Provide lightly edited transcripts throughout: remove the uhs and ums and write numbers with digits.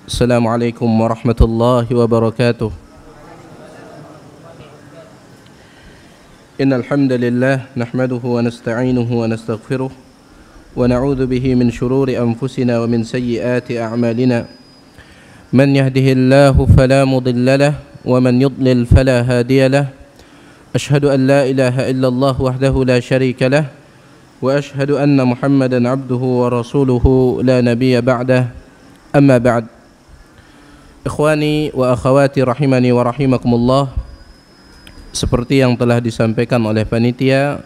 Assalamualaikum warahmatullahi wabarakatuh. Innal hamdalillah nahmaduhu wa nasta'inuhu wa nastaghfiruh wa na'udzu bihi min shururi anfusina wa min sayyiati a'malina. Man yahdihillahu fala mudilla lahu wa man yudlil fala hadiya lahu. Ashhadu an la ilaha illallah wahdahu la syarika lahu wa ashhadu anna Muhammadan abduhu wa rasuluhu la nabiyya ba'dah. Amma ba'd. Ikhwani wa akhawati rahimani wa rahimakumullah. Seperti yang telah disampaikan oleh panitia,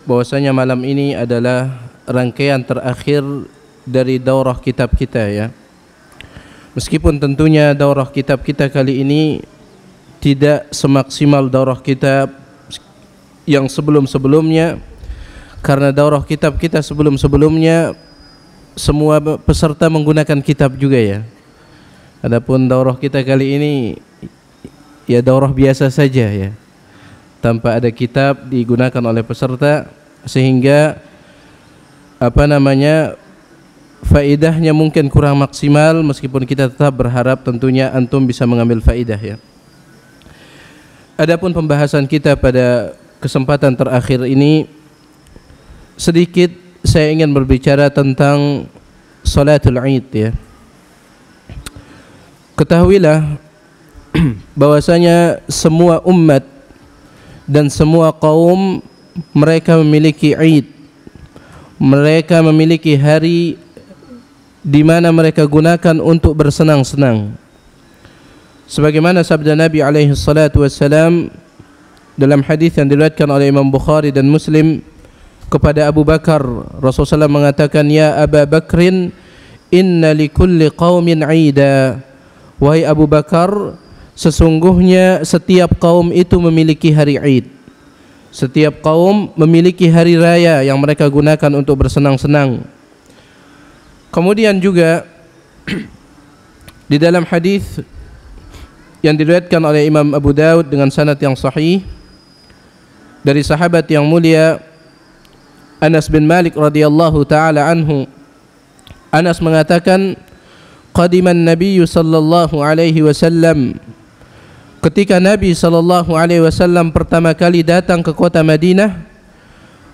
bahwasanya malam ini adalah rangkaian terakhir dari daurah kitab kita ya. Meskipun tentunya daurah kitab kita kali ini tidak semaksimal daurah kitab yang sebelum-sebelumnya, karena daurah kitab kita sebelum-sebelumnya semua peserta menggunakan kitab juga ya. Adapun daurah kita kali ini ya daurah biasa saja ya, tanpa ada kitab digunakan oleh peserta, sehingga faedahnya mungkin kurang maksimal, meskipun kita tetap berharap tentunya antum bisa mengambil faedah ya. Adapun pembahasan kita pada kesempatan terakhir ini, sedikit saya ingin berbicara tentang salatul Id ya. Ketahuilah bahwasanya semua umat dan semua kaum mereka memiliki Id. Mereka memiliki hari di mana mereka gunakan untuk bersenang-senang. Sebagaimana sabda Nabi alaihi salatu wassalam dalam hadis yang diriwayatkan oleh Imam Bukhari dan Muslim kepada Abu Bakar, Rasulullah SAW mengatakan, "Ya Abu Bakrin, inna likulli qaumin 'ida." Wahai Abu Bakar, sesungguhnya setiap kaum itu memiliki hari Id. Setiap kaum memiliki hari raya yang mereka gunakan untuk bersenang-senang. Kemudian juga di dalam hadis yang diriwayatkan oleh Imam Abu Daud dengan sanad yang sahih dari sahabat yang mulia Anas bin Malik radhiyallahu taala anhu, Anas mengatakan, qadiman Nabi sallallahu alaihi wasallam, ketika Nabi sallallahu alaihi wasallam pertama kali datang ke kota Madinah,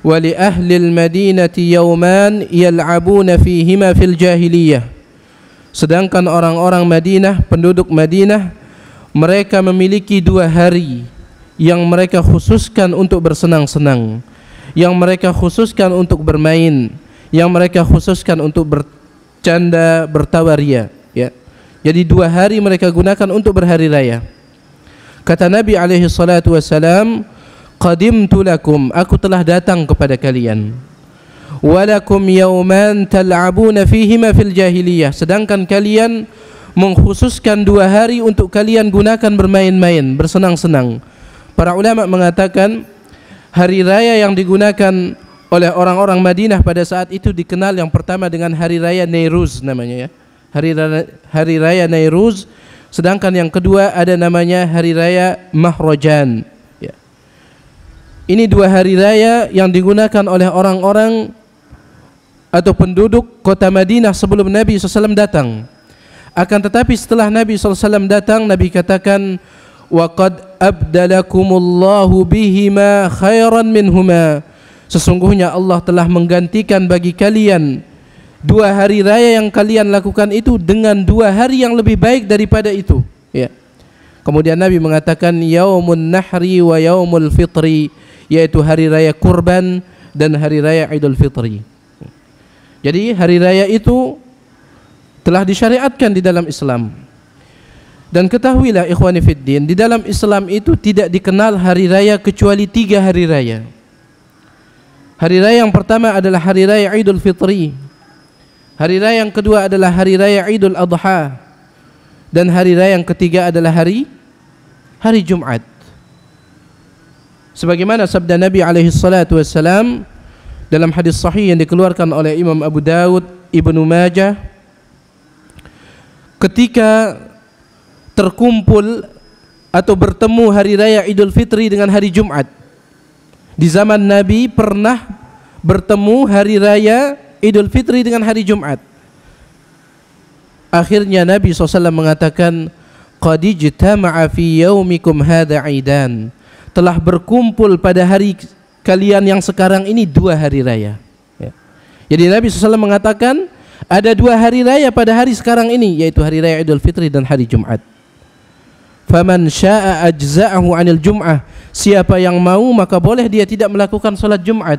wa li ahli al-Madinati yawman yal'abuna fihima fil jahiliyah. Sedangkan orang-orang Madinah, penduduk Madinah, mereka memiliki 2 hari yang mereka khususkan untuk bersenang-senang, yang mereka khususkan untuk bermain, yang mereka khususkan untuk bercanda, bertawaria ya. Jadi 2 hari mereka gunakan untuk berhari raya. Kata Nabi alaihi salatu wassalam, qadimtu lakum, aku telah datang kepada kalian, walakum yawman tal'abuna fihima fil jahiliyah, sedangkan kalian mengkhususkan 2 hari untuk kalian gunakan bermain-main, bersenang-senang. Para ulama mengatakan hari raya yang digunakan oleh orang-orang Madinah pada saat itu dikenal yang pertama dengan hari raya Nairuz namanya ya. Hari raya Nairuz, sedangkan yang kedua ada namanya hari raya Mahrajan ya. Ini 2 hari raya yang digunakan oleh orang-orang atau penduduk kota Madinah sebelum Nabi SAW datang. Akan tetapi setelah Nabi SAW datang, Nabi katakan, wa qad abdalakumullahu bihima khairan minhuma, sesungguhnya Allah telah menggantikan bagi kalian 2 hari raya yang kalian lakukan itu dengan 2 hari yang lebih baik daripada itu ya. Kemudian Nabi mengatakan yaumun nahri wa yaumul fitri, yaitu hari raya kurban dan hari raya Idul Fitri. Jadi hari raya itu telah disyariatkan di dalam Islam. Dan ketahuilah ikhwani fiddin, di dalam Islam itu tidak dikenal hari raya kecuali 3 hari raya. Hari raya yang pertama adalah hari raya Idul Fitri. Hari raya yang kedua adalah hari raya Idul Adha. Dan hari raya yang ketiga adalah hari Jumat. Sebagaimana sabda Nabi alaihi salatu wassalam dalam hadis sahih yang dikeluarkan oleh Imam Abu Daud, Ibnu Majah, ketika terkumpul atau bertemu hari raya Idul Fitri dengan hari Jumat, di zaman Nabi pernah bertemu hari raya Idul Fitri dengan hari Jumat. akhirnya Nabi SAW mengatakan, qad ijtama'a fi yaumikum hadza 'idan, telah berkumpul pada hari kalian yang sekarang ini 2 hari raya. Ya. Jadi Nabi SAW mengatakan ada 2 hari raya pada hari sekarang ini, yaitu hari raya Idul Fitri dan hari Jumat. Faman syaa ajza'ahu 'anil jum'ah, siapa yang mau maka boleh dia tidak melakukan salat Jumat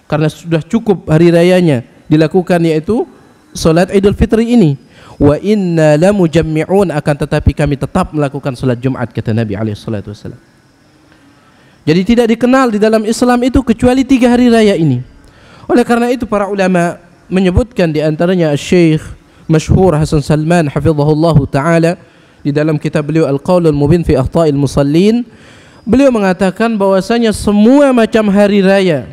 karena sudah cukup hari rayanya dilakukan, yaitu salat Idul Fitri ini. Wa inna lamujammi'un, akan tetapi kami tetap melakukan salat Jumat, kata Nabi alaihi salatu wasallam. Jadi tidak dikenal di dalam Islam itu kecuali 3 hari raya ini. Oleh karena itu para ulama menyebutkan, di antaranya Syekh Masyhur Hasan Salman hafizahullahu taala di dalam kitab beliau Al-Qaulul Mubin fi Akhta'il Musallin, beliau mengatakan bahwasanya semua macam hari raya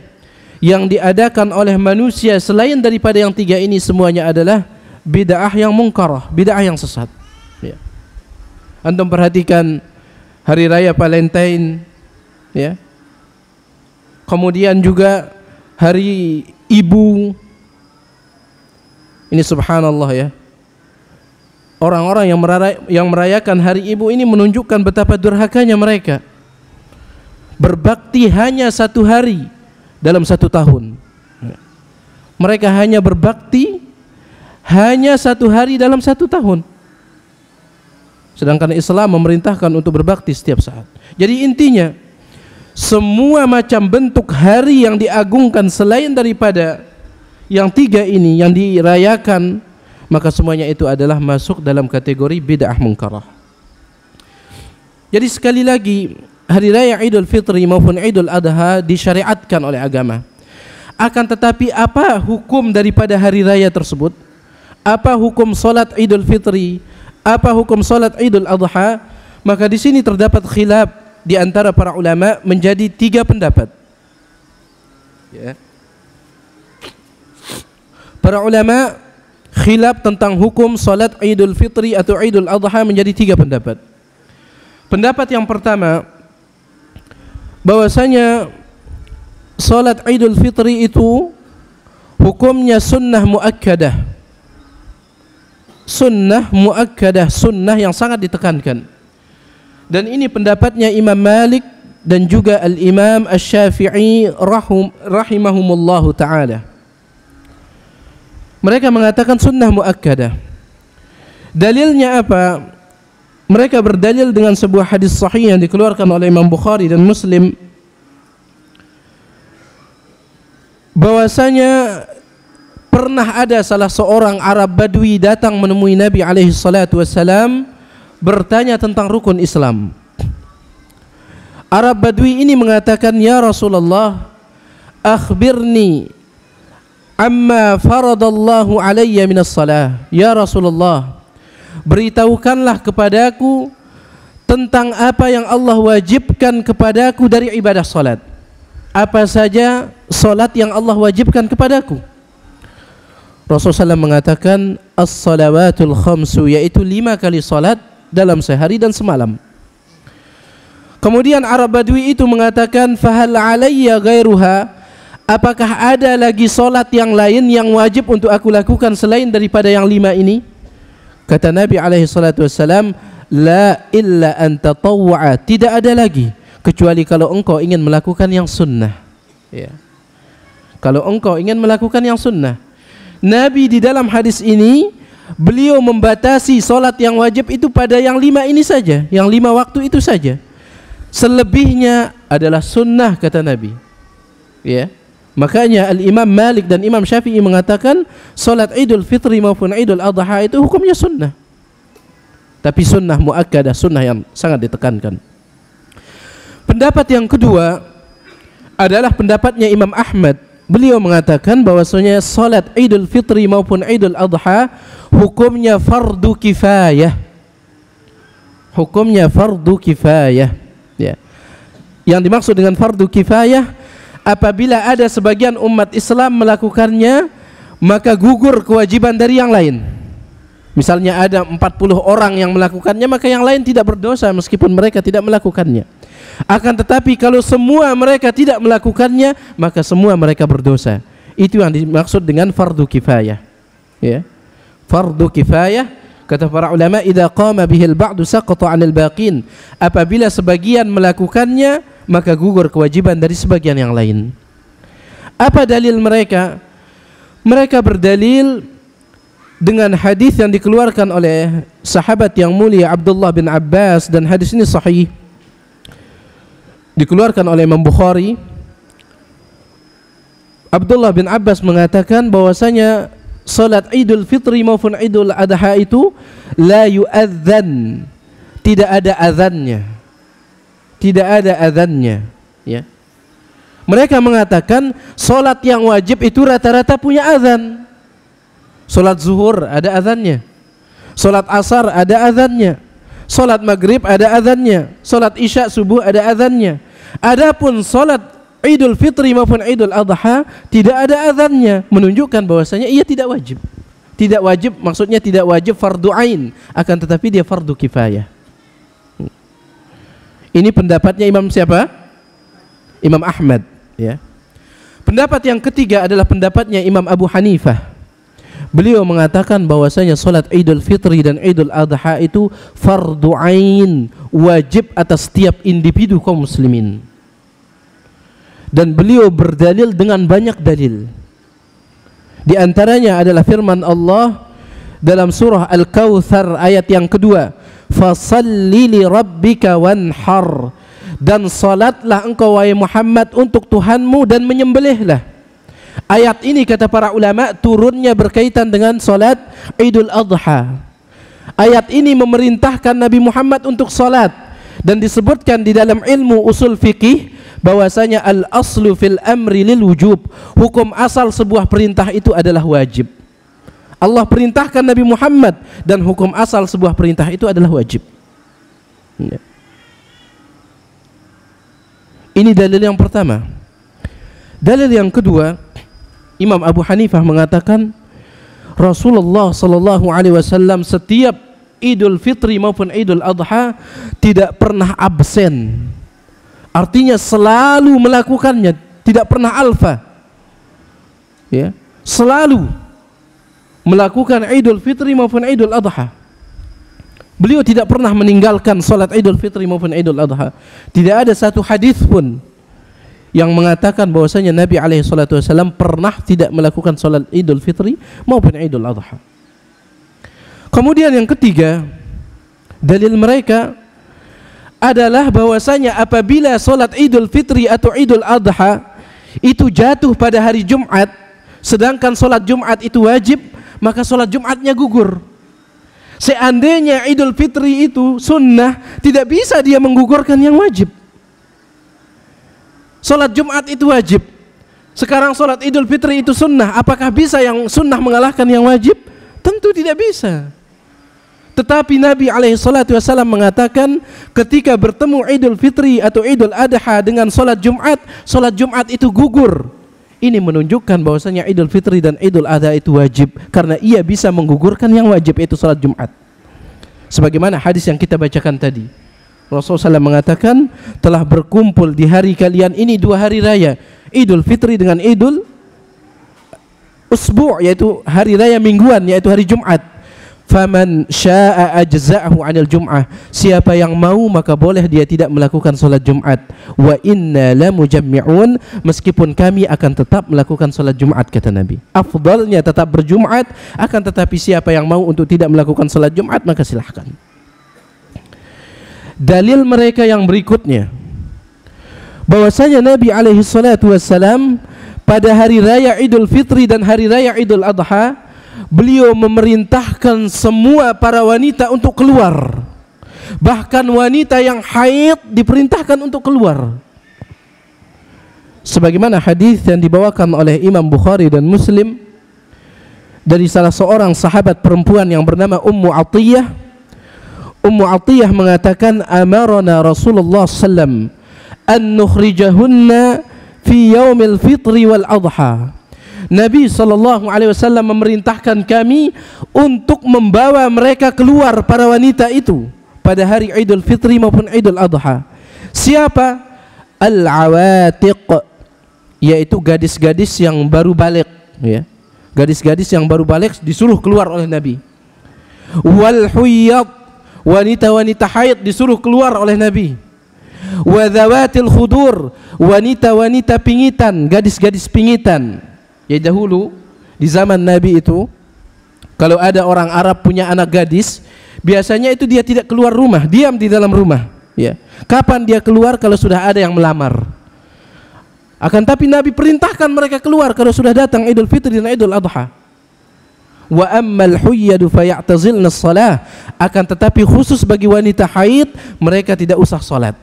yang diadakan oleh manusia selain daripada yang 3 ini semuanya adalah bid'ah yang munkarah, bid'ah yang sesat. Ya. Antum perhatikan hari raya Valentine, ya. Kemudian juga hari ibu. Ini subhanallah ya. Orang-orang yang merayakan hari ibu ini menunjukkan betapa durhakanya mereka. Berbakti hanya 1 hari dalam 1 tahun. Mereka hanya berbakti hanya 1 hari dalam 1 tahun. Sedangkan Islam memerintahkan untuk berbakti setiap saat. Jadi intinya, semua macam bentuk hari yang diagungkan selain daripada yang 3 ini yang dirayakan, maka semuanya itu adalah masuk dalam kategori bid'ah munkarah. Jadi sekali lagi, hari raya Idul Fitri maupun Idul Adha disyariatkan oleh agama. Akan tetapi apa hukum daripada hari raya tersebut? Apa hukum salat Idul Fitri? Apa hukum salat Idul Adha? Maka di sini terdapat khilaf di antara para ulama menjadi 3 pendapat. Ya. Para ulama khilaf tentang hukum salat Idul Fitri atau Idul Adha menjadi 3 pendapat. Pendapat yang pertama, bahwasanya salat Idul Fitri itu hukumnya sunnah muakkadah. Sunnah muakkadah, sunnah yang sangat ditekankan. Dan ini pendapatnya Imam Malik dan juga Al-Imam Asy-Syafi'i rahimahumullahu ta'ala. Mereka mengatakan sunnah muakkadah. Dalilnya apa? Mereka berdalil dengan sebuah hadis sahih yang dikeluarkan oleh Imam Bukhari dan Muslim, bahwasanya pernah ada salah seorang Arab Badui datang menemui Nabi alaihi salatu wassalam bertanya tentang rukun Islam. Arab Badui ini mengatakan, "Ya Rasulullah, akhbirni amma faradallahu alayya minas salah." Ya Rasulullah, beritahukanlah kepadaku tentang apa yang Allah wajibkan kepadaku dari ibadah salat. Apa saja salat yang Allah wajibkan kepadaku? Rasulullah SAW mengatakan as-salawatul khamsu, yaitu 5 kali salat dalam sehari dan semalam. Kemudian Arab Badui itu mengatakan, fahal alayya ghairuha, apakah ada lagi salat yang lain yang wajib untuk aku lakukan selain daripada yang 5 ini? Kata Nabi alaihi salatu wassalam, la illa an tatawwa'a, tidak ada lagi kecuali kalau engkau ingin melakukan yang sunnah. Ya. Kalau engkau ingin melakukan yang sunnah. Nabi di dalam hadis ini beliau membatasi salat yang wajib itu pada yang 5 ini saja, yang 5 waktu itu saja. Selebihnya adalah sunnah, kata Nabi. Ya. Makanya Al-Imam Malik dan Imam Syafi'i mengatakan salat Idul Fitri maupun Idul Adha itu hukumnya sunnah. Tapi sunnah muakkadah, sunnah yang sangat ditekankan. Pendapat yang kedua adalah pendapatnya Imam Ahmad. Beliau mengatakan bahwasanya salat Idul Fitri maupun Idul Adha hukumnya fardu kifayah. Hukumnya fardu kifayah. Ya. Yang dimaksud dengan fardu kifayah, apabila ada sebagian umat Islam melakukannya, maka gugur kewajiban dari yang lain. Misalnya ada 40 orang yang melakukannya, maka yang lain tidak berdosa meskipun mereka tidak melakukannya. Akan tetapi kalau semua mereka tidak melakukannya, maka semua mereka berdosa. Itu yang dimaksud dengan fardu kifayah. Ya. Fardu kifayah, Kata para ulama, idza qama bihil ba'du saqata 'anil baqin. Apabila sebagian melakukannya, maka gugur kewajiban dari sebagian yang lain. Apa dalil mereka? Mereka berdalil dengan hadis yang dikeluarkan oleh sahabat yang mulia Abdullah bin Abbas, dan hadis ini sahih. Dikeluarkan oleh Imam Bukhari. Abdullah bin Abbas mengatakan bahwasanya salat Idul Fitri maupun Idul Adha itu la yu'adzan, tidak ada azannya. Tidak ada azannya, ya. Mereka mengatakan salat yang wajib itu rata-rata punya azan. Salat zuhur ada azannya. Salat asar ada azannya. Salat maghrib ada azannya. Salat isya subuh ada azannya. Adapun salat Idul Fitri maupun Idul Adha tidak ada azannya, menunjukkan bahwasanya ia tidak wajib. Tidak wajib maksudnya tidak wajib fardu ain, akan tetapi dia fardu kifayah. Ini pendapatnya Imam siapa? Imam Ahmad, ya. Pendapat yang ketiga adalah pendapatnya Imam Abu Hanifah. Beliau mengatakan bahwasanya salat Idul Fitri dan Idul Adha itu fardu ain, wajib atas setiap individu kaum muslimin. Dan beliau berdalil dengan banyak dalil. Di antaranya adalah firman Allah dalam surah Al-Kautsar ayat yang kedua, fasalli li rabbika wanhar, dan salatlah engkau wahai Muhammad untuk Tuhanmu dan menyembelihlah. Ayat ini kata para ulama turunnya berkaitan dengan salat Idul Adha. Ayat ini memerintahkan Nabi Muhammad untuk salat, dan disebutkan di dalam ilmu usul fikih bahwasanya al-aslu fil amri lil wujub, hukum asal sebuah perintah itu adalah wajib. Allah perintahkan Nabi Muhammad, dan hukum asal sebuah perintah itu adalah wajib. Ini dalil yang pertama. Dalil yang kedua, Imam Abu Hanifah mengatakan Rasulullah sallallahu alaihi wasallam setiap Idul Fitri maupun Idul Adha tidak pernah absen. Artinya selalu melakukannya, tidak pernah alfa, ya, selalu melakukan Idul Fitri maupun Idul Adha. Beliau tidak pernah meninggalkan salat Idul Fitri maupun Idul Adha. Tidak ada satu hadis pun yang mengatakan bahwasanya Nabi alaihi salatu wasallam pernah tidak melakukan salat Idul Fitri maupun Idul Adha. Kemudian yang ketiga, dalil mereka adalah bahwasanya apabila salat Idul Fitri atau Idul Adha itu jatuh pada hari Jumat, sedangkan salat Jumat itu wajib, maka salat Jumatnya gugur. Seandainya Idul Fitri itu sunnah, tidak bisa dia menggugurkan yang wajib. Salat Jumat itu wajib, sekarang salat Idul Fitri itu sunnah, apakah bisa yang sunnah mengalahkan yang wajib? Tentu tidak bisa. Tetapi Nabi alaihi salatu wasallam mengatakan ketika bertemu Idul Fitri atau Idul Adha dengan salat Jumat itu gugur. Ini menunjukkan bahwasanya Idul Fitri dan Idul Adha itu wajib, karena ia bisa menggugurkan yang wajib, yaitu salat Jumat. Sebagaimana hadis yang kita bacakan tadi, Rasulullah SAW mengatakan telah berkumpul di hari kalian ini dua hari raya, Idul Fitri dengan Idul Usbu', yaitu hari raya mingguan, yaitu hari Jumat. Faman syaa ajza'ahu 'anil jum'ah, siapa yang mau maka boleh dia tidak melakukan salat Jumat. Wa inna lamujammi'un, meskipun kami akan tetap melakukan salat Jumat, kata Nabi. Afdalnya tetap berjumat, akan tetapi siapa yang mau untuk tidak melakukan salat Jumat maka silahkan. Dalil mereka yang berikutnya bahwasanya Nabi alaihi salatu wassalam pada hari raya Idul Fitri dan hari raya Idul Adha beliau memerintahkan semua para wanita untuk keluar. Bahkan wanita yang haid diperintahkan untuk keluar. Sebagaimana hadis yang dibawakan oleh Imam Bukhari dan Muslim dari salah seorang sahabat perempuan yang bernama Ummu Atiyah. Ummu Atiyah mengatakan, amarana Rasulullah sallam an nukhrijahunna fi yaumil fitri wal adha. Nabi SAW memerintahkan kami untuk membawa mereka keluar, para wanita itu, pada hari Idul Fitri maupun Idul Adha. Siapa? Al-awatiq, yaitu gadis-gadis yang baru balik, ya. Gadis-gadis yang baru balik disuruh keluar oleh Nabi. wal huyyad, wanita-wanita haid disuruh keluar oleh Nabi, wa dzawatil khudur, wanita-wanita pingitan, gadis-gadis pingitan. Ya dahulu di zaman Nabi itu kalau ada orang Arab punya anak gadis, biasanya itu dia tidak keluar rumah, diam di dalam rumah, ya. Kapan dia keluar? Kalau sudah ada yang melamar. Akan tapi Nabi perintahkan mereka keluar kalau sudah datang Idul Fitri dan Idul Adha. Wa ammal huyyadu fayatazilna shalah, akan tetapi khusus bagi wanita haid mereka tidak usah salat.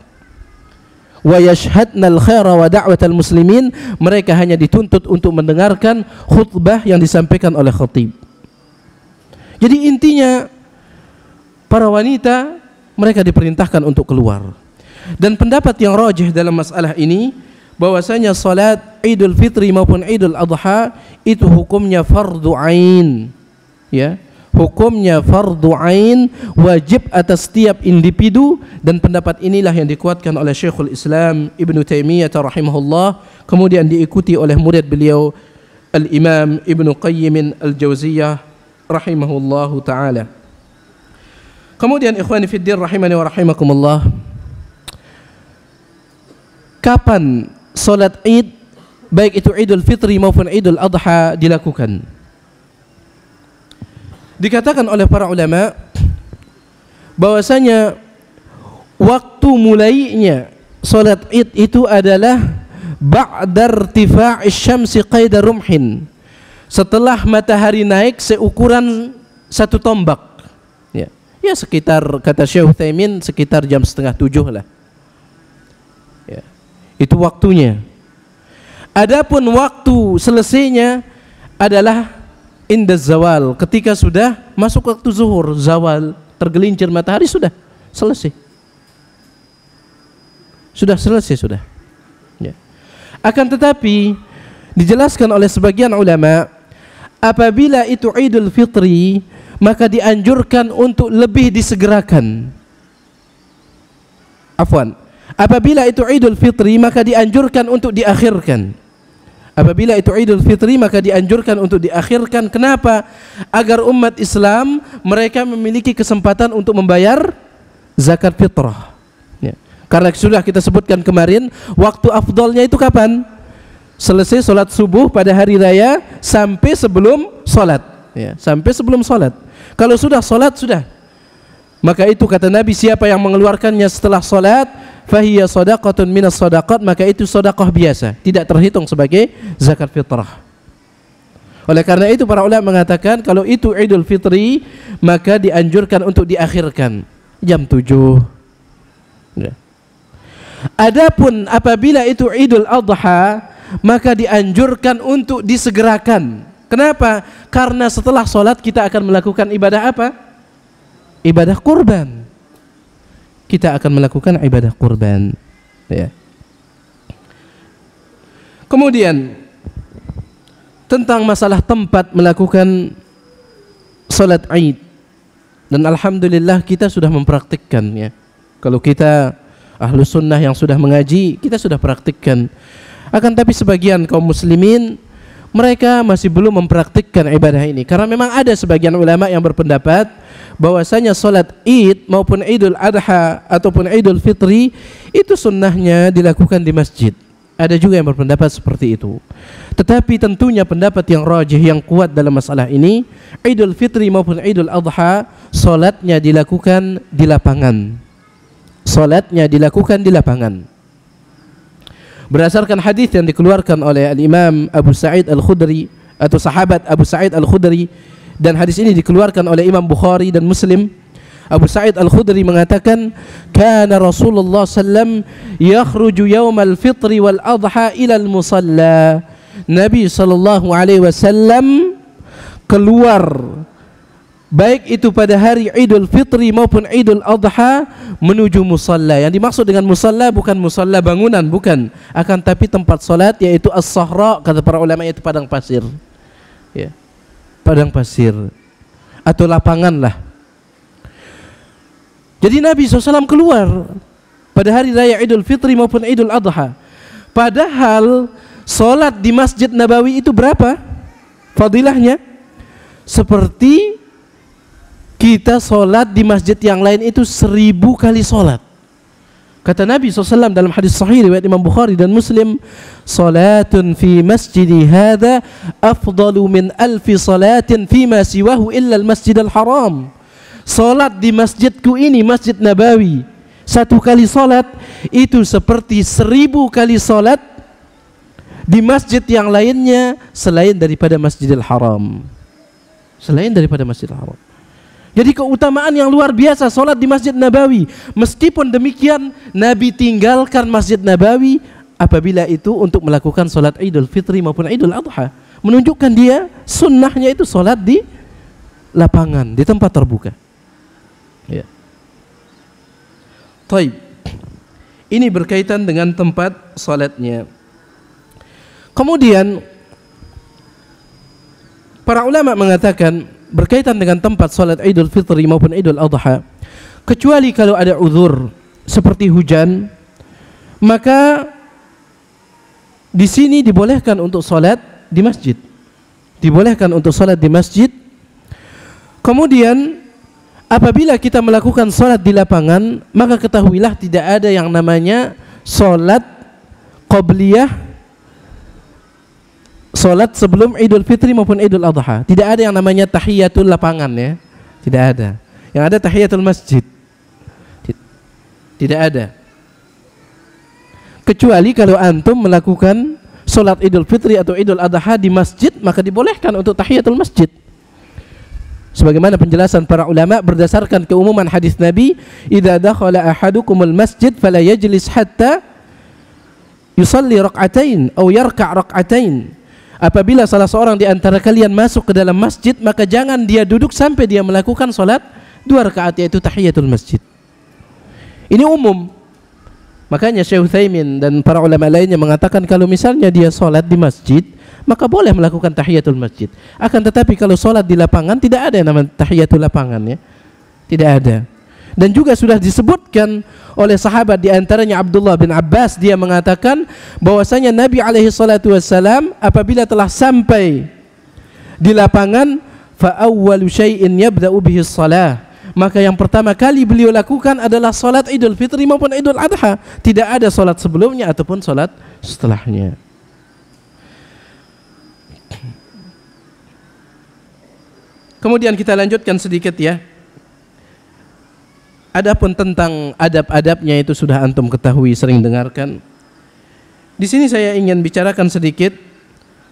Wa yashhadna al-khaira wa da'watal muslimin, mereka hanya dituntut untuk mendengarkan khutbah yang disampaikan oleh khatib. Jadi intinya para wanita mereka diperintahkan untuk keluar. Dan pendapat yang rajih dalam masalah ini bahwasanya salat Idul Fitri maupun Idul Adha itu hukumnya fardu ain, ya, hukumnya fardu ain, wajib atas setiap individu. Dan pendapat inilah yang dikuatkan oleh Syekhul Islam Ibnu Taimiyah rahimahullah, kemudian diikuti oleh murid beliau Al-Imam Ibnu Qayyim Al-Jauziyah rahimahullahu taala. Kemudian ikhwani fiddin rahimani wa rahimakumullah, kapan salat Id baik itu Idul Fitri maupun Idul Adha dilakukan? Dikatakan oleh para ulama bahwasanya waktu mulainya salat Id itu adalah ba'da irtifa'is syamsi qaida rumhin, setelah matahari naik seukuran satu tombak, ya. Ya sekitar, kata Syekh Utsaimin, sekitar jam 6:30 lah, ya. Itu waktunya. Adapun waktu selesainya adalah indaz zawal, ketika sudah masuk waktu zuhur, zawal, tergelincir matahari, sudah selesai. Sudah selesai sudah. Ya. Akan tetapi dijelaskan oleh sebagian ulama, apabila itu Idul Fitri maka dianjurkan untuk lebih disegerakan. Afwan. Apabila itu Idul Fitri maka dianjurkan untuk diakhirkan. Apabila itu Idul Fitri maka dianjurkan untuk diakhirkan. Kenapa? Agar umat Islam mereka memiliki kesempatan untuk membayar zakat fitrah, ya. Karena sudah kita sebutkan kemarin, waktu afdolnya itu kapan? Selesai sholat subuh pada hari raya sampai sebelum sholat, ya, sampai sebelum sholat. Kalau sudah sholat, sudah. Maka itu kata Nabi, siapa yang mengeluarkannya setelah sholat, fahiya sadaqatun minas sadaqat, maka itu sedekah biasa, tidak terhitung sebagai zakat fitrah. Oleh karena itu para ulama mengatakan kalau itu Idul Fitri maka dianjurkan untuk diakhirkan jam 7. Ya. Adapun apabila itu Idul Adha maka dianjurkan untuk disegerakan. Kenapa? Karena setelah sholat kita akan melakukan ibadah apa? Ibadah kurban. Kita akan melakukan ibadah kurban, ya. Kemudian tentang masalah tempat melakukan salat Id, dan alhamdulillah kita sudah mempraktikkan, ya. Kalau kita ahlu sunnah yang sudah mengaji, kita sudah praktikkan. Akan tapi sebagian kaum muslimin mereka masih belum mempraktikkan ibadah ini, karena memang ada sebagian ulama yang berpendapat bahwasanya salat Id maupun Idul Adha ataupun Idul Fitri itu sunnahnya dilakukan di masjid. Ada juga yang berpendapat seperti itu. Tetapi tentunya pendapat yang rajih, yang kuat dalam masalah ini, Idul Fitri maupun Idul Adha salatnya dilakukan di lapangan. Salatnya dilakukan di lapangan. Berdasarkan hadis yang dikeluarkan oleh Al-Imam Abu Sa'id Al-Khudri atau sahabat Abu Sa'id Al-Khudri, dan hadis ini dikeluarkan oleh Imam Bukhari dan Muslim. Abu Sa'id Al-Khudri mengatakan, kana Rasulullah sallam yakhruju yaumal fitri wal adha ila al-musalla. Nabi sallallahu alaihi wasallam keluar baik itu pada hari Idul Fitri maupun Idul Adha menuju musalla. Yang dimaksud dengan musalla bukan musalla bangunan, bukan, akan tapi tempat salat, yaitu as-sahra, kata para ulama, yaitu padang pasir, ya, padang pasir atau lapangan lah. Jadi Nabi SAW keluar pada hari raya Idul Fitri maupun Idul Adha. Padahal salat di Masjid Nabawi itu berapa fadilahnya? Seperti kita solat di masjid yang lain itu 1000 kali solat. Kata Nabi SAW dalam hadis sahih riwayat Imam Bukhari dan Muslim, salatun fi masjidi hadha afdalu min 1000 salatin fima siwahu illa al-masjid al-haram. Solat di masjidku ini, Masjid Nabawi, 1 kali solat itu seperti 1000 kali solat di masjid yang lainnya selain daripada Masjidil Haram. Selain daripada Masjidil Haram. Jadi keutamaan yang luar biasa solat di Masjid Nabawi. Meskipun demikian, Nabi tinggalkan Masjid Nabawi apabila itu untuk melakukan solat Idul Fitri maupun Idul Adha. Menunjukkan dia sunnahnya itu solat di lapangan, di tempat terbuka. Ya. Taib. Ini berkaitan dengan tempat solatnya. Kemudian para ulama mengatakan berkaitan dengan tempat salat Idul Fitri maupun Idul Adha, kecuali kalau ada uzur seperti hujan, maka di sini dibolehkan untuk salat di masjid. Dibolehkan untuk salat di masjid. Kemudian apabila kita melakukan salat di lapangan, maka ketahuilah tidak ada yang namanya salat qabliyah, solat sebelum Idul Fitri maupun Idul Adha. Tidak ada yang namanya tahiyatul lapangan, ya. Tidak ada. Yang ada tahiyatul masjid. Tidak ada. Kecuali kalau antum melakukan solat Idul Fitri atau Idul Adha di masjid, maka dibolehkan untuk tahiyatul masjid. Sebagaimana penjelasan para ulama berdasarkan keumuman hadis Nabi, "Idza dakhala ahadukumul masjid fala yajlis hatta yusalli rak'atain atau yarka' rak'atain." Apabila salah seorang di antara kalian masuk ke dalam masjid, maka jangan dia duduk sampai dia melakukan solat 2 rakaat, yaitu tahiyatul masjid. Ini umum. Makanya Syekh Utsaimin dan para ulama lainnya mengatakan kalau misalnya dia solat di masjid, maka boleh melakukan tahiyatul masjid. Akan tetapi kalau solat di lapangan, tidak ada yang namanya tahiyatul lapangan, ya. Tidak ada. Dan juga sudah disebutkan oleh sahabat di antaranya Abdullah bin Abbas, dia mengatakan bahwasanya Nabi alaihi salatu wassalam apabila telah sampai di lapangan, fa awwalu syai'in yabda'u bihi shalah, maka yang pertama kali beliau lakukan adalah salat Idul Fitri maupun Idul Adha. Tidak ada salat sebelumnya ataupun salat setelahnya. Kemudian kita lanjutkan sedikit, ya. Adapun tentang adab-adabnya itu sudah antum ketahui, sering dengarkan. Di sini saya ingin bicarakan sedikit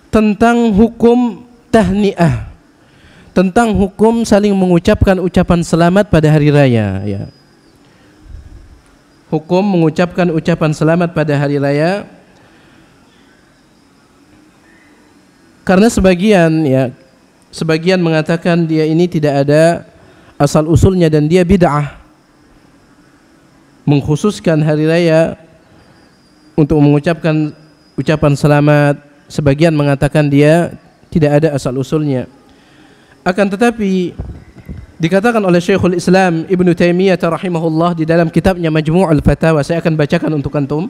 tentang hukum tahniah, tentang hukum saling mengucapkan ucapan selamat pada hari raya, ya. Hukum mengucapkan ucapan selamat pada hari raya, karena sebagian mengatakan dia ini tidak ada asal usulnya dan dia bid'ah, mengkhususkan hari raya untuk mengucapkan ucapan selamat. Sebagian mengatakan dia tidak ada asal usulnya. Akan tetapi dikatakan oleh Syekhul Islam Ibnu Taimiyah rahimahullah di dalam kitabnya Majmu'ul Fatawa, saya akan bacakan untuk antum.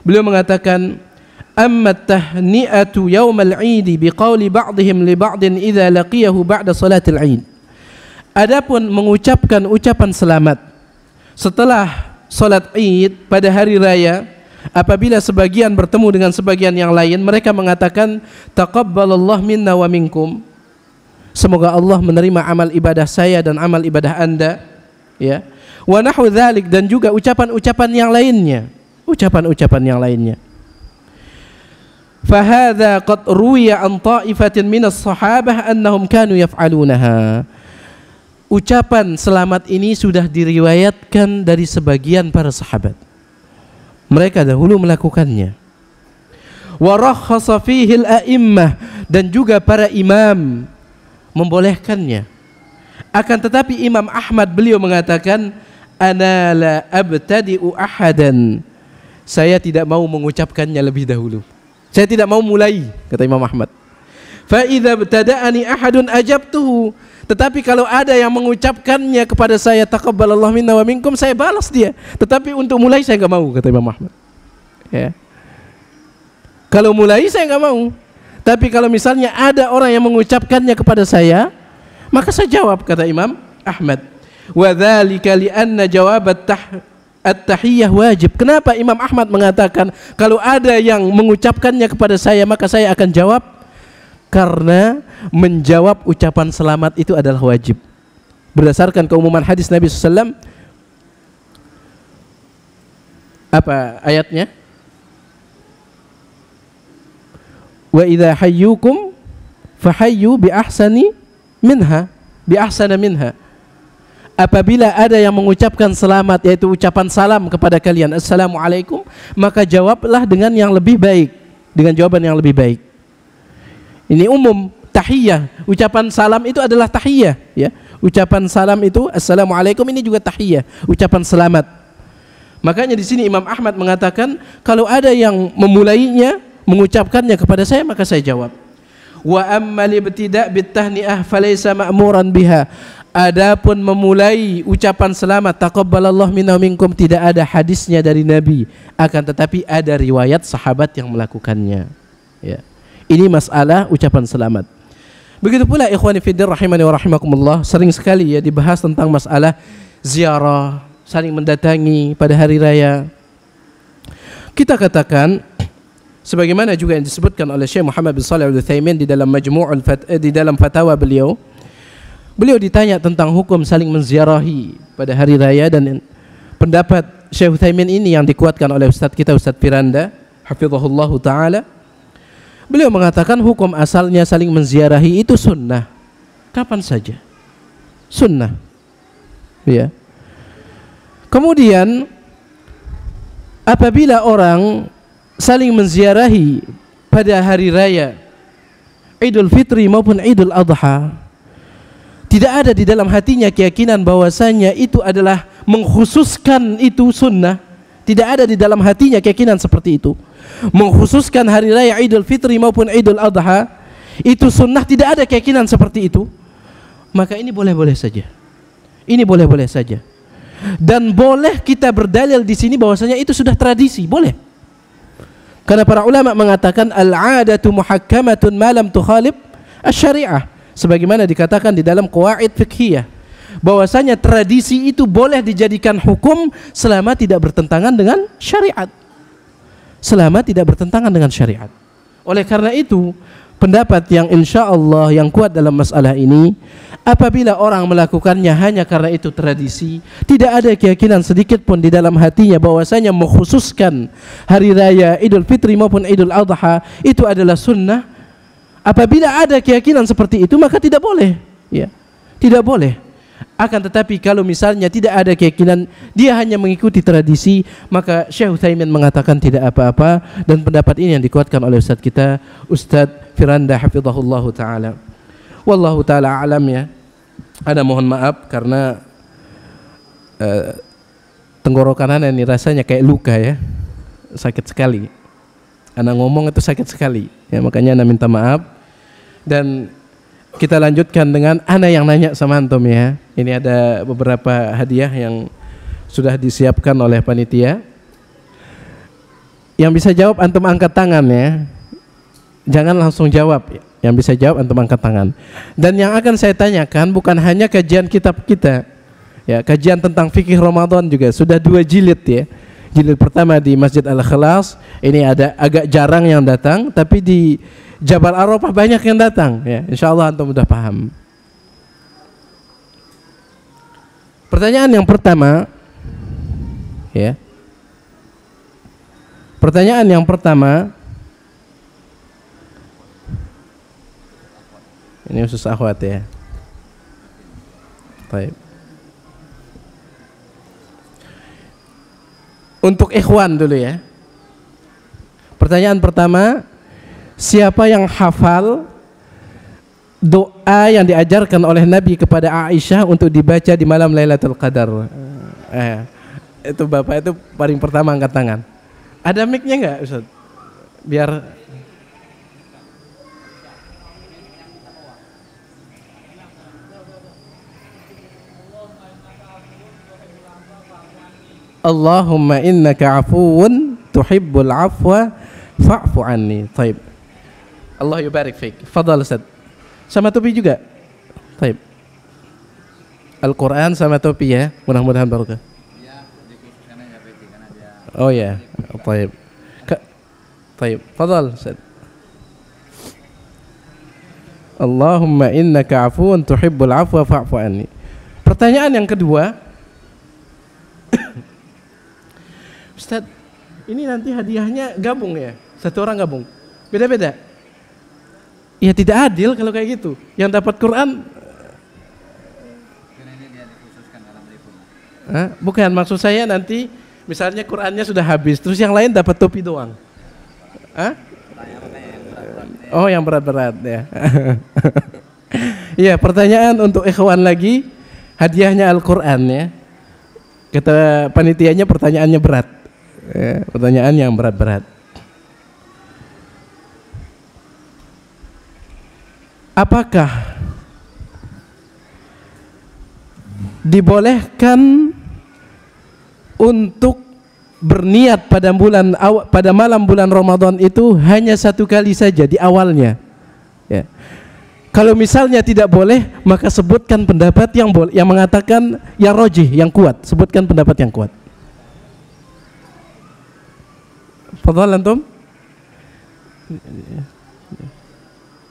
Beliau mengatakan, amma tahni'atu yaumal 'id biqauli ba'dihim li ba'din idza laqiyahu ba'da salatil 'id. Adapun mengucapkan ucapan selamat setelah salat Id pada hari raya, apabila sebagian bertemu dengan sebagian yang lain, mereka mengatakan taqabbalallahu minna wa minkum, semoga Allah menerima amal ibadah saya dan amal ibadah Anda, ya. Wa nahwu dzalik, dan juga ucapan-ucapan yang lainnya, ucapan-ucapan yang lainnya. Fa hadza qad ruwiya an ta'ifatin minas sahabah annahum kanu yaf'alunaha. Ucapan selamat ini sudah diriwayatkan dari sebagian para sahabat. Mereka dahulu melakukannya. Wa rakhasa fihi al-a'immah, dan juga para imam membolehkannya. Akan tetapi Imam Ahmad beliau mengatakan, ana la abtadi'u ahadan, saya tidak mau mengucapkannya lebih dahulu. Saya tidak mau mulai, kata Imam Ahmad. Fa idza ibtada'ani ahadun ajabtuhu, tetapi kalau ada yang mengucapkannya kepada saya taqabbalallahu minna wa minkum, saya balas dia. Tetapi untuk mulai saya enggak mau, kata Imam Ahmad. Ya. Kalau mulai saya enggak mau. Tapi kalau misalnya ada orang yang mengucapkannya kepada saya, maka saya jawab, kata Imam Ahmad. Wa dzalika li'anna jawab at-tahiyyah wajib. Kenapa Imam Ahmad mengatakan kalau ada yang mengucapkannya kepada saya maka saya akan jawab? Karena menjawab ucapan selamat itu adalah wajib. Berdasarkan keumuman hadis Nabi SAW. Apa ayatnya? Wa idza hayyukum fahayyu bi ahsana minha. Apabila ada yang mengucapkan selamat, yaitu ucapan salam kepada kalian, assalamualaikum, maka jawablah dengan yang lebih baik, dengan jawaban yang lebih baik. Ini umum, tahiyyah. Ucapan salam itu adalah tahiyyah, ya. Ucapan salam itu assalamualaikum, ini juga tahiyyah, ucapan selamat. Makanya di sini Imam Ahmad mengatakan kalau ada yang memulainya, mengucapkannya kepada saya, maka saya jawab. Wa amma libtida' bitahni'ah falaysa ma'muran biha. Adapun memulai ucapan selamat taqabbalallahu minna minkum, tidak ada hadisnya dari Nabi, akan tetapi ada riwayat sahabat yang melakukannya, ya. Ini masalah ucapan selamat. Begitu pula ikhwani fiddin rahimani wa rahimakumullah, sering sekali ya dibahas tentang masalah ziarah, saling mendatangi pada hari raya. Kita katakan sebagaimana juga yang disebutkan oleh Syekh Muhammad bin Shalih Al-Utsaimin di dalam di dalam fatwa beliau. Beliau ditanya tentang hukum saling menziarahi pada hari raya, dan pendapat Syekh Utsaimin ini yang dikuatkan oleh Ustadz kita, Ustadz Firanda hafizahullahu taala. Beliau mengatakan hukum asalnya saling menziarahi itu sunnah, kapan saja sunnah, ya. Kemudian apabila orang saling menziarahi pada hari raya Idul Fitri maupun Idul Adha, tidak ada di dalam hatinya keyakinan bahwasanya itu adalah mengkhususkan itu sunnah, tidak ada di dalam hatinya keyakinan seperti itu, mengkhususkan hari raya Idul Fitri maupun Idul Adha itu sunnah, tidak ada keyakinan seperti itu, maka ini boleh-boleh saja. Ini boleh-boleh saja. Dan boleh kita berdalil di sini bahwasanya itu sudah tradisi, boleh. Karena para ulama mengatakan al-'adatu muhakkamatun ma lam tukhalif asy-syari'ah, sebagaimana dikatakan di dalam qawaid fiqhiyah, bahwasanya tradisi itu boleh dijadikan hukum selama tidak bertentangan dengan syariat. Selama tidak bertentangan dengan syariat. Oleh karena itu, pendapat yang insyaallah yang kuat dalam masalah ini, apabila orang melakukannya hanya karena itu tradisi, tidak ada keyakinan sedikit pun di dalam hatinya bahwasanya mengkhususkan hari raya Idul Fitri maupun Idul Adha itu adalah sunnah. Apabila ada keyakinan seperti itu, maka tidak boleh, ya. Tidak boleh. Akan tetapi kalau misalnya tidak ada keyakinan, dia hanya mengikuti tradisi, maka Syekh Utsaimin mengatakan tidak apa-apa, dan pendapat ini yang dikuatkan oleh Ustadz kita, Ustadz Firanda hafizahullahu taala. Wallahu taala alam, ya. Ada mohon maaf karena tenggorokan ana ini rasanya kayak luka, ya. Sakit sekali. Ana ngomong itu sakit sekali, ya, makanya ana minta maaf. Dan kita lanjutkan dengan ana yang nanya sama antum, ya. Ini ada beberapa hadiah yang sudah disiapkan oleh panitia. Yang bisa jawab antum angkat tangan, ya. Jangan langsung jawab, ya. Yang bisa jawab antum angkat tangan. Dan yang akan saya tanyakan bukan hanya kajian kitab kita, ya, kajian tentang fikih Ramadan juga sudah 2 jilid, ya. Jilid pertama di Masjid Al-Ikhlas, ini ada agak jarang yang datang, tapi di Jabal Arafah banyak yang datang, ya. Insyaallah antum sudah paham. Pertanyaan yang pertama, ya. Pertanyaan yang pertama, ini khusus akhwat, ya. Baik. Untuk ikhwan dulu, ya. Pertanyaan pertama, siapa yang hafal doa yang diajarkan oleh Nabi kepada Aisyah untuk dibaca di malam Lailatul Qadar? Itu Bapak itu paling pertama angkat tangan. Ada mic-nya enggak, Ustaz? Biar Allahumma innaka afuwun tuhibbul afwa fa'fu anni. Taib. Allah yubarik fiik. Fadhal Ustaz. Sama topi juga. Taib. Al-Quran sama topi ya, mudah-mudahan barokah. Oh ya, baik. Baik, fadhal Ustaz. Allahumma innaka afuwun tuhibbul afwa fa'fu anni. Pertanyaan yang kedua, Ustaz, ini nanti hadiahnya gabung ya? Satu orang gabung? Beda-beda? Ya tidak adil kalau kayak gitu. Yang dapat Quran bukan, maksud saya nanti misalnya Qurannya sudah habis, terus yang lain dapat topi doang. Oh, yang berat-berat ya. Iya, pertanyaan untuk ikhwan lagi, hadiahnya Al-Quran ya. Kata panitianya pertanyaannya berat ya, pertanyaan yang berat-berat. Apakah dibolehkan untuk berniat pada malam bulan Ramadan itu hanya satu kali saja di awalnya ya. Kalau misalnya tidak boleh, maka sebutkan pendapat yang mengatakan yang rojih, yang kuat. Sebutkan pendapat yang kuat. Fadhal antum.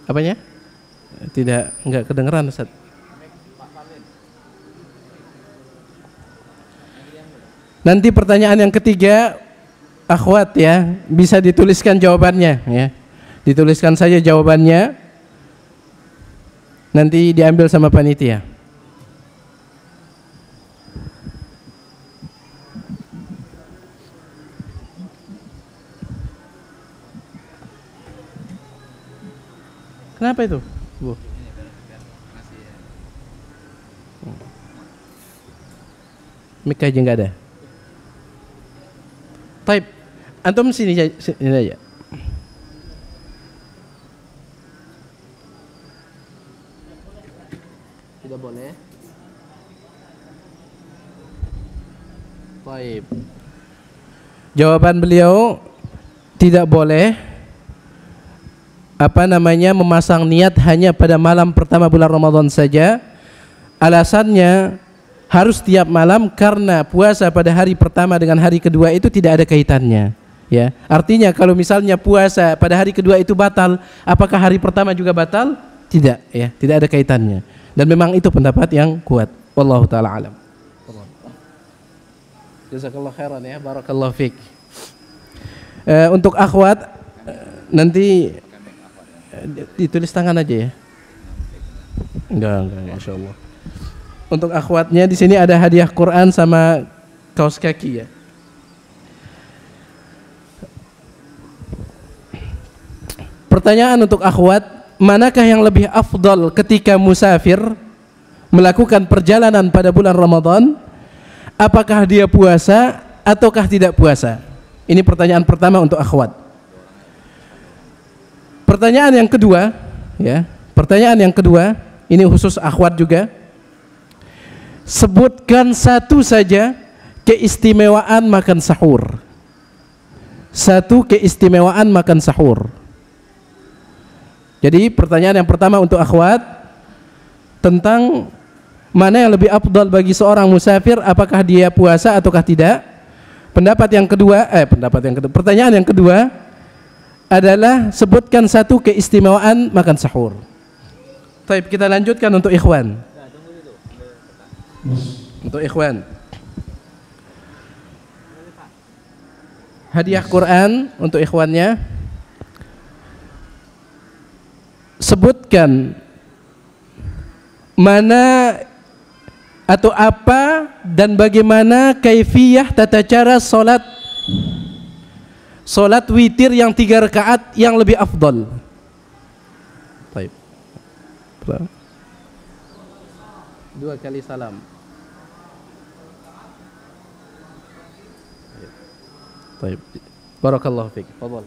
Apanya? Enggak kedengeran Ustaz. Nanti pertanyaan yang ketiga, akhwat ya, bisa dituliskan jawabannya ya. Dituliskan saja jawabannya. Nanti diambil sama panitia. Kenapa itu, Bu? Mic aja nggak ada. Taib, antum sini aja. Tidak boleh. Taib. Jawaban beliau tidak boleh memasang niat hanya pada malam pertama bulan Ramadan saja. Alasannya harus tiap malam karena puasa pada hari pertama dengan hari kedua itu tidak ada kaitannya ya. Artinya kalau misalnya puasa pada hari kedua itu batal, apakah hari pertama juga batal? Tidak ya, tidak ada kaitannya. Dan memang itu pendapat yang kuat. Wallahu taala alam. Jazakallahu khairan ya, barakallahu fik. Untuk akhwat nanti ditulis tangan aja ya. Enggak, insyaallah. Untuk akhwatnya di sini ada hadiah Quran sama kaos kaki ya. Pertanyaan untuk akhwat, manakah yang lebih afdal ketika musafir melakukan perjalanan pada bulan Ramadan? Apakah dia puasa ataukah tidak puasa? Ini pertanyaan pertama untuk akhwat. Pertanyaan yang kedua ya, pertanyaan yang kedua ini khusus akhwat juga. Sebutkan satu saja keistimewaan makan sahur. Satu keistimewaan makan sahur. Jadi pertanyaan yang pertama untuk akhwat tentang mana yang lebih afdal bagi seorang musafir, apakah dia puasa ataukah tidak? Pertanyaan yang kedua adalah sebutkan satu keistimewaan makan sahur. Baik, kita lanjutkan untuk ikhwan. Untuk ikhwan, hadiah Quran untuk ikhwannya. Sebutkan mana atau apa dan bagaimana kaifiyah tata cara solat witir yang 3 rakaat yang lebih afdal. Baik. 2 kali salam. Baik. Barakallahu fiik. Fadhal.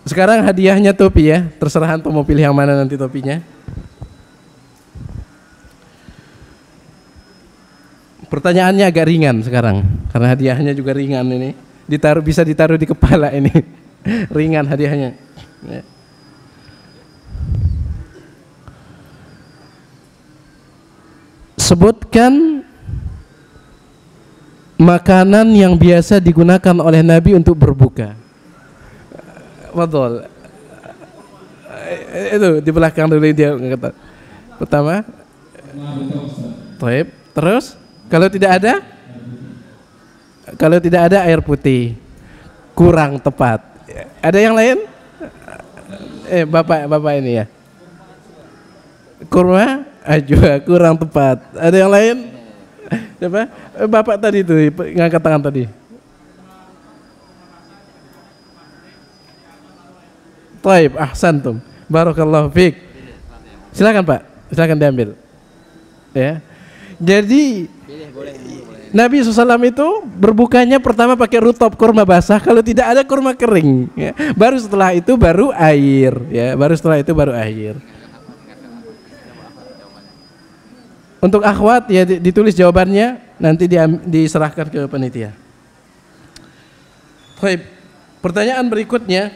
Sekarang hadiahnya topi ya. Terserah antum mau pilih yang mana nanti topinya. Pertanyaannya agak ringan sekarang karena hadiahnya juga ringan ini. Bisa ditaruh di kepala ini. Ringan hadiahnya. Ya. Sebutkan makanan yang biasa digunakan oleh Nabi untuk berbuka. Betul. Itu di belakang dulu dia kata. Pertama. Baik. Terus kalau tidak ada air putih. Kurang tepat. Ada yang lain? Bapak ini ya. Kurma juga kurang tepat. Ada yang lain? Siapa? Bapak tadi itu ngangkat tangan tadi. Taib, ahsantum. Barakallahu fiik. Silakan Pak, silakan diambil. Ya. Jadi Nabi SAW itu berbukanya pertama pakai rutop, kurma basah. Kalau tidak ada kurma kering, ya. Baru setelah itu baru air, ya. Baru air. Untuk akhwat ya ditulis jawabannya, nanti diserahkan ke panitia. Baik. Pertanyaan berikutnya.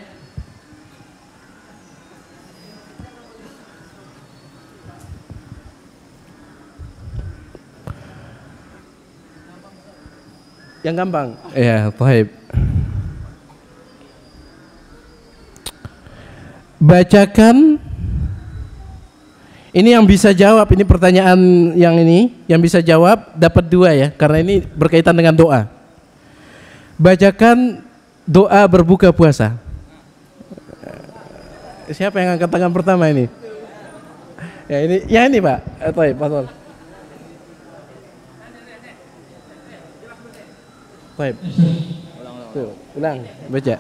Yang gampang. Ya, baik. Bacakan. Ini yang bisa jawab, ini pertanyaan yang bisa jawab dapat 2 ya, karena ini berkaitan dengan doa. Bacakan doa berbuka puasa. Siapa yang angkat tangan pertama ini? Ya ini Pak. Baik, betul. Baik. Ulang, baca.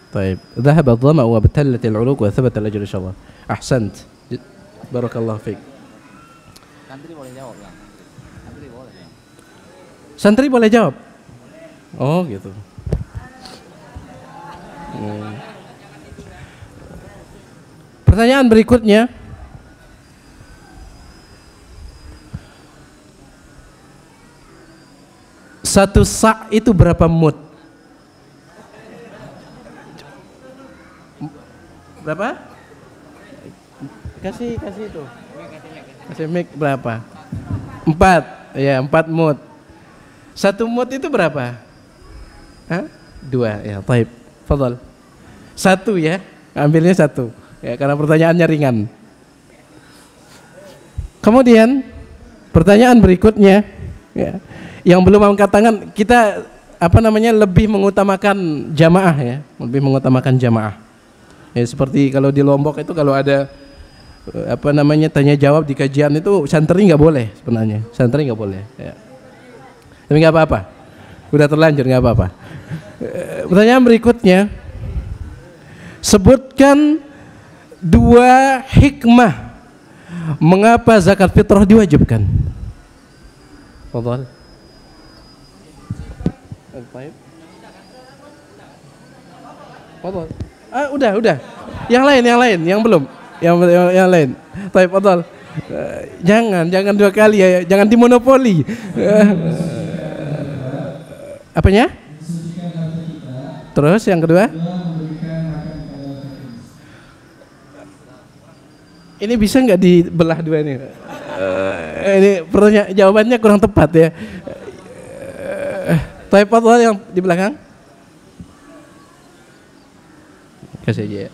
طيب ذهب الظمأ وابتلت العروق وثبت الأجر إن شاء الله. أحسنت. بارك الله فيك. Santri boleh jawab ya? Santri boleh jawab? Oh gitu. Pertanyaan berikutnya. Satu sa' itu berapa mud? Berapa? Kasih itu. Kasih mic berapa? 4. Ya, 4 mud. 1 mud itu berapa? Hah? 2. Ya, baik. Fadhal. 1 ya. Ambilnya 1. Ya, karena pertanyaannya ringan. Kemudian pertanyaan berikutnya ya, yang belum angkat tangan, kita lebih mengutamakan jamaah ya, Ya, seperti kalau di Lombok itu kalau ada tanya jawab di kajian itu santri nggak boleh sebenarnya, ya. Tapi nggak apa-apa, udah terlanjur nggak apa-apa. Pertanyaan berikutnya, sebutkan 2 hikmah mengapa zakat fitrah diwajibkan. Fadhal. Fadhal. Udah. Yang lain, yang belum. Yang lain. Baik, fadhal. Jangan 2 kali ya, jangan dimonopoli. Apanya? Terus yang kedua? Ini bisa nggak dibelah 2 ini? Ini pertanyaan jawabannya kurang tepat ya. Baik, fadhal yang di belakang. Kasih aja ya.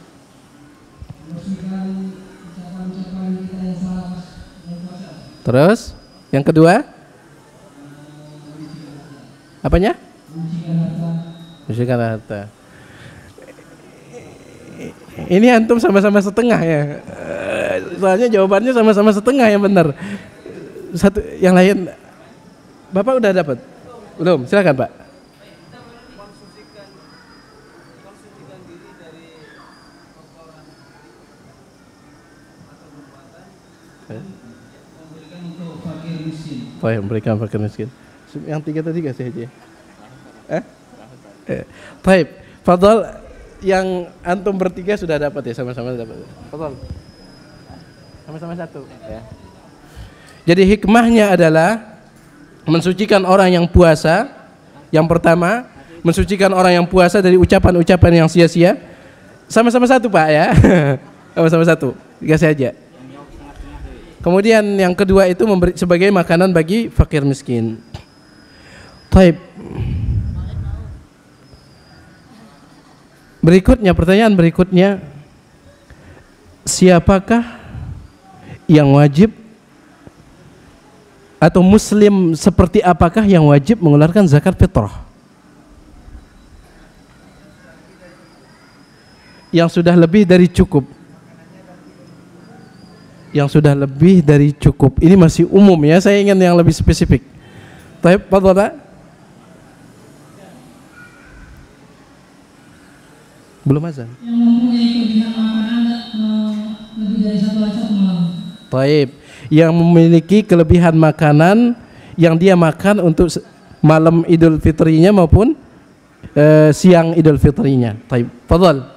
Terus yang kedua apanya? Musyikan harta. Ini antum sama-sama setengah ya. Soalnya jawabannya sama-sama setengah yang benar. Satu yang lain Bapak udah dapat? Belum? Silakan Pak. Memberikan fakir miskin. Yang 3 tadi kasih aja. Baik, fadhal, yang antum bertiga sudah dapat ya, sama-sama dapat. Fadhal. Sama-sama 1 ya. Jadi hikmahnya adalah mensucikan orang yang puasa. Yang pertama, mensucikan orang yang puasa dari ucapan-ucapan yang sia-sia. Sama-sama satu Pak ya. Sama-sama satu, dikasih aja. Kemudian yang kedua itu memberi sebagai makanan bagi fakir miskin. Taib. Berikutnya, pertanyaan berikutnya, siapakah yang wajib atau muslim seperti apakah yang wajib mengeluarkan zakat fitrah? Yang sudah lebih dari cukup. Yang sudah lebih dari cukup. Ini masih umum ya, saya ingin yang lebih spesifik. Taib, Pak. Belum azan. Yang mempunyai kelebihan makanan lebih dari satu acar malam. Taib. Yang memiliki kelebihan makanan yang dia makan untuk malam Idul Fitrinya maupun siang Idul Fitrinya. Taib. Fadhal.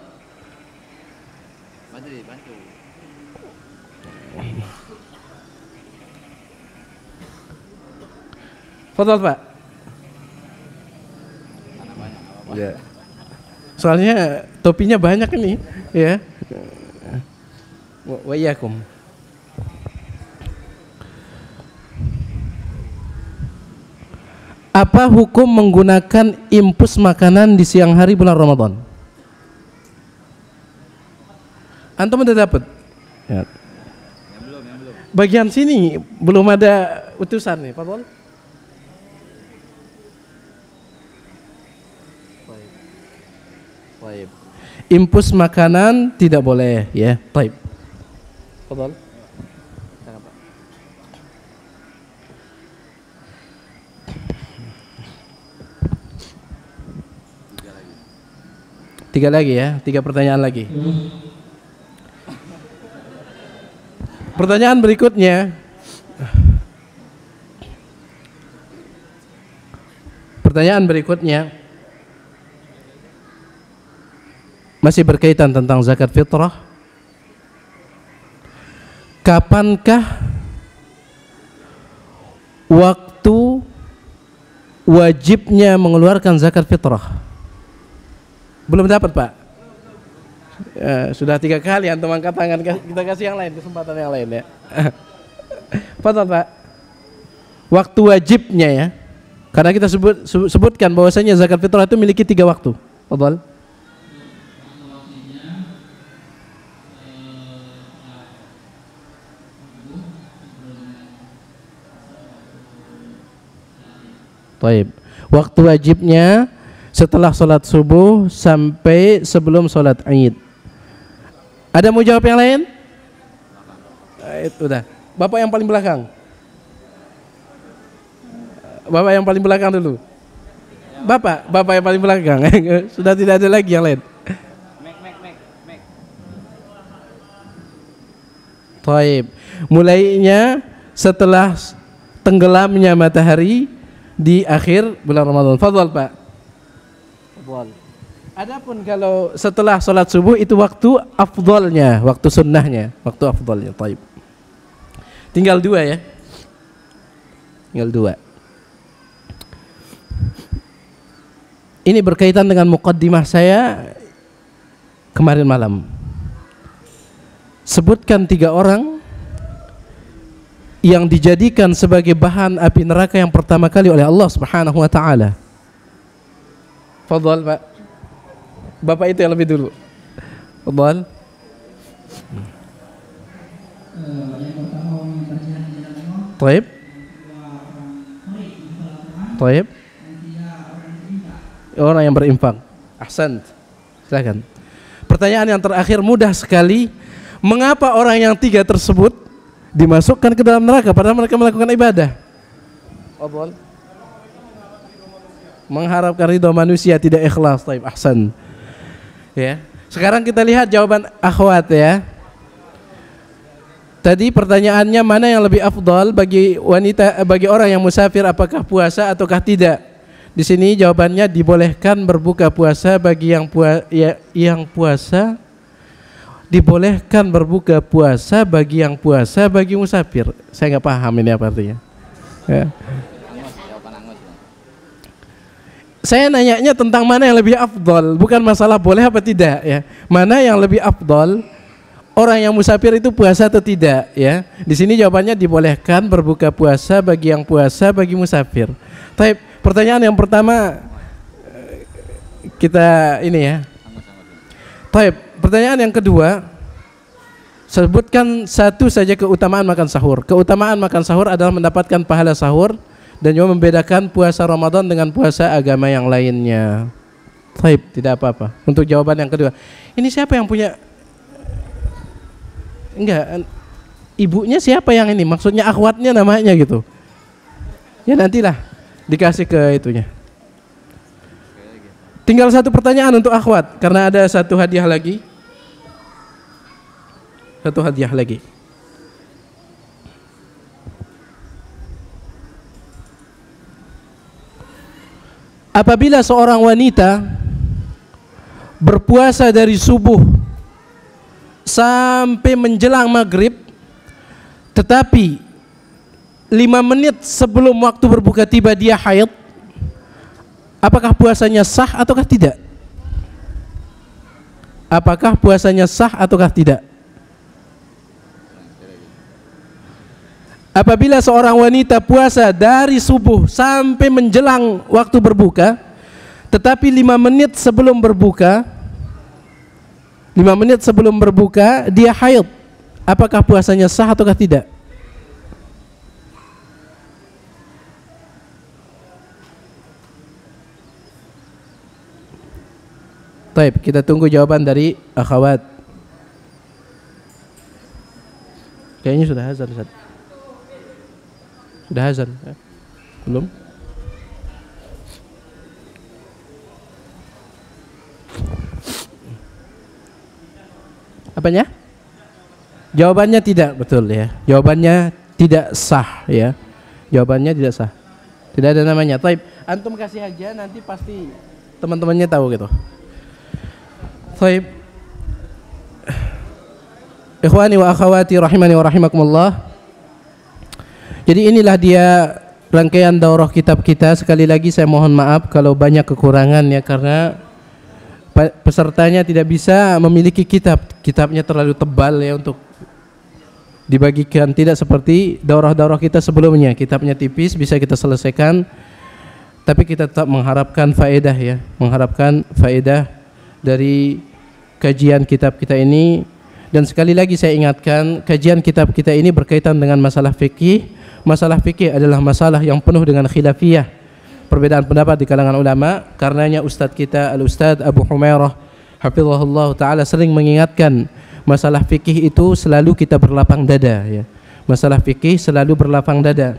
Fadhal Pak. Ya. Soalnya topinya banyak ini, ya. Wa iyyakum. Apa hukum menggunakan impus makanan di siang hari bulan Ramadan? Antum udah dapat? Ya. Yang belum. Bagian sini belum ada utusan nih, Pak Bol. Taib. Impus makanan tidak boleh ya. Taib. Fadhal. Tiga lagi ya, 3 pertanyaan lagi. Pertanyaan berikutnya. Pertanyaan berikutnya masih berkaitan tentang zakat fitrah. Kapankah waktu wajibnya mengeluarkan zakat fitrah? Belum dapat Pak? Ya, sudah 3 kali antum angkat tangan, kita kasih yang lain, kesempatan yang lain ya. Fadhal Pak. Waktu wajibnya ya. Karena kita sebutkan bahwasanya zakat fitrah itu memiliki 3 waktu. Fadhal. Taib. Waktu wajibnya setelah sholat subuh sampai sebelum sholat Id. Ada mau jawab yang lain? Itu udah. Bapak yang paling belakang. Bapak yang paling belakang dulu. Bapak yang paling belakang. Sudah tidak ada lagi yang lain. Taib. Mulainya setelah tenggelamnya matahari di akhir bulan Ramadan. Fadhal Pak. Fadhal. Adapun kalau setelah sholat subuh itu waktu afdalnya, waktu sunnahnya, waktu afdalnya. Taib. Tinggal 2 ya. Tinggal 2. Ini berkaitan dengan muqaddimah saya kemarin malam. Sebutkan 3 orang yang dijadikan sebagai bahan api neraka yang pertama kali oleh Allah Subhanahu wa taala. Fadhal Pak. Bapak itu yang lebih dulu. Fadhal. Taib. Taib. Orang yang berinfak. Ahsan. Silakan. Pertanyaan yang terakhir mudah sekali. Mengapa orang yang 3 tersebut dimasukkan ke dalam neraka padahal mereka melakukan ibadah? Fadhal. Mengharapkan ridha manusia, tidak ikhlas. Taib, ahsan. Ya. Sekarang kita lihat jawaban akhwat ya. Tadi pertanyaannya mana yang lebih afdal bagi wanita, bagi orang yang musafir, apakah puasa ataukah tidak? Di sini jawabannya dibolehkan berbuka puasa bagi yang puasa. Dibolehkan berbuka puasa bagi yang puasa bagi musafir. Saya nggak paham ini apa artinya. Ya. saya nanyanya tentang mana yang lebih afdol, bukan masalah boleh apa tidak ya. Mana yang lebih afdol, orang yang musafir itu puasa atau tidak ya. Di sini jawabannya dibolehkan berbuka puasa bagi yang puasa, bagi musafir. Tapi pertanyaan yang pertama kita ini ya. Tapi pertanyaan yang kedua, sebutkan satu saja keutamaan makan sahur. Keutamaan makan sahur adalah mendapatkan pahala sahur dan juga membedakan puasa Ramadan dengan puasa agama yang lainnya. Baik, tidak apa-apa. Untuk jawaban yang kedua, ini siapa yang punya? Enggak, ibunya siapa yang ini? Maksudnya akhwatnya namanya gitu. Ya nantilah dikasih ke itunya. Tinggal satu pertanyaan untuk akhwat, karena ada satu hadiah lagi. Satu hadiah lagi. Apabila seorang wanita berpuasa dari subuh sampai menjelang maghrib, tetapi 5 menit sebelum waktu berbuka tiba dia haid, apakah puasanya sah ataukah tidak? Apakah puasanya sah ataukah tidak? Apabila seorang wanita puasa dari subuh sampai menjelang waktu berbuka, tetapi 5 menit sebelum berbuka, 5 menit sebelum berbuka dia haid, apakah puasanya sah ataukah tidak? Baik, kita tunggu jawaban dari akhwat. Kayaknya sudah azan, Ustaz. Sudah azan? Belum? Apanya? Jawabannya tidak, betul ya. Jawabannya tidak sah ya. Jawabannya tidak sah. Tidak ada namanya. Taib, antum kasih aja, nanti pasti teman-temannya tahu gitu. Taib. Ikhwani wa akhwati rahimani wa rahimakumullah. Jadi inilah dia rangkaian daurah kitab kita. Sekali lagi saya mohon maaf kalau banyak kekurangan ya, karena pesertanya tidak bisa memiliki kitab. Kitabnya terlalu tebal ya untuk dibagikan, tidak seperti daurah-daurah kita sebelumnya. Kitabnya tipis, bisa kita selesaikan, tapi kita tetap mengharapkan faedah ya, mengharapkan faedah dari kajian kitab kita ini. Dan sekali lagi saya ingatkan, kajian kitab kita ini berkaitan dengan masalah fikih. Masalah fikih adalah masalah yang penuh dengan khilafiyah, perbedaan pendapat di kalangan ulama. Karenanya Ustadz kita Al-Ustadz Abu Humairah hafizahullah ta'ala sering mengingatkan, masalah fikih itu selalu kita berlapang dada ya. Masalah fikih selalu berlapang dada.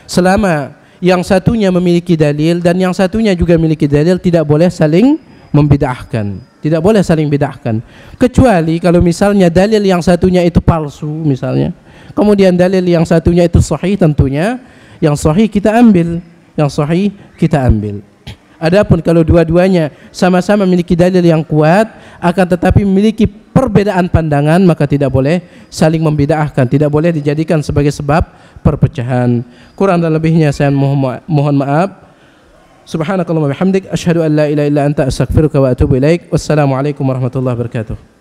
Selama yang satunya memiliki dalil dan yang satunya juga memiliki dalil, tidak boleh saling membid'ahkan. Tidak boleh saling bid'ahkan. Kecuali kalau misalnya dalil yang satunya itu palsu misalnya, kemudian dalil yang satunya itu sahih, tentunya yang sahih kita ambil, yang sahih kita ambil. Adapun kalau dua-duanya sama-sama memiliki dalil yang kuat, akan tetapi memiliki perbedaan pandangan, maka tidak boleh saling membid'ahkan, tidak boleh dijadikan sebagai sebab perpecahan. Kurang dan lebihnya saya mohon maaf. Subhanakallahumma bihamdik, asyhadu an la ilaha illa anta, astaghfiruka wa atubu ilaik. Wassalamualaikum warahmatullahi wabarakatuh.